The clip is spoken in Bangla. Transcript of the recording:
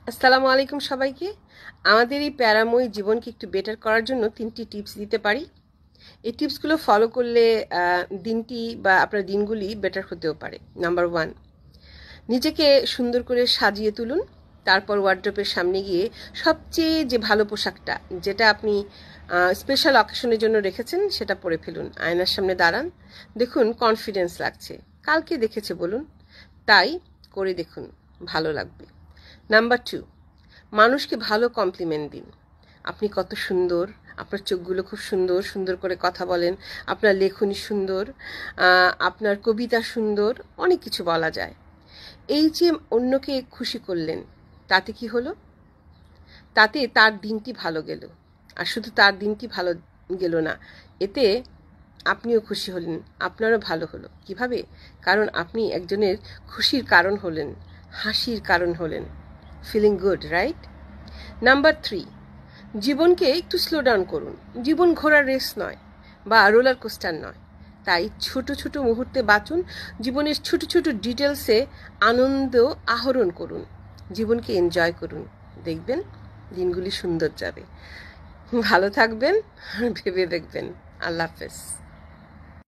আসসালামু আলাইকুম সবাইকে। আমাদের এই প্যারাময় জীবনকে একটু বেটার করার জন্য 3টি টিপস দিতে পারি। এই টিপসগুলো ফলো করলে দিনটি বা আপনার দিনগুলি বেটার হতেও পারে। নাম্বার 1, নিজেকে সুন্দর করে সাজিয়ে তুলুন। তারপর ওয়ার্ড্রোবের সামনে গিয়ে সবচেয়ে যে ভালো পোশাকটা, যেটা আপনি স্পেশাল অকেশনের জন্য রেখেছেন, সেটা পরে ফেলুন। আয়নার সামনে দাঁড়ান, দেখুন কনফিডেন্স লাগছে। কালকে দেখেছে বলুন, তাই করে দেখুন, ভালো লাগবে। নাম্বার 2, মানুষকে ভালো কমপ্লিমেন্ট দিন। আপনি কত সুন্দর, আপনার চোখগুলো খুব সুন্দর, সুন্দর করে কথা বলেন, আপনার লেখনী সুন্দর, আপনার কবিতা সুন্দর, অনেক কিছু বলা যায়। এই যে অন্যকে খুশি করলেন, তাতে কি হলো? তাতে তার দিনটি ভালো গেল। আর শুধু তার দিনটি ভালো গেল না, এতে আপনিও খুশি হলেন, আপনারও ভালো হলো। কিভাবে? কারণ আপনি একজনের খুশির কারণ হলেন, হাসির কারণ হলেন। Feeling good, right? নাম্বার 3, জীবনকে একটু স্লো ডাউন করুন। জীবন ঘোড়ার রেস নয় বা রোলার কোস্টার নয়। তাই ছোট ছোট মুহূর্তে বাঁচুন, জীবনের ছোট ছোট ডিটেলসে আনন্দ আহরণ করুন, জীবনকে এনজয় করুন। দেখবেন দিনগুলি সুন্দর যাবে। ভালো থাকবেন, ভেবে দেখবেন। আল্লাহ হাফেজ।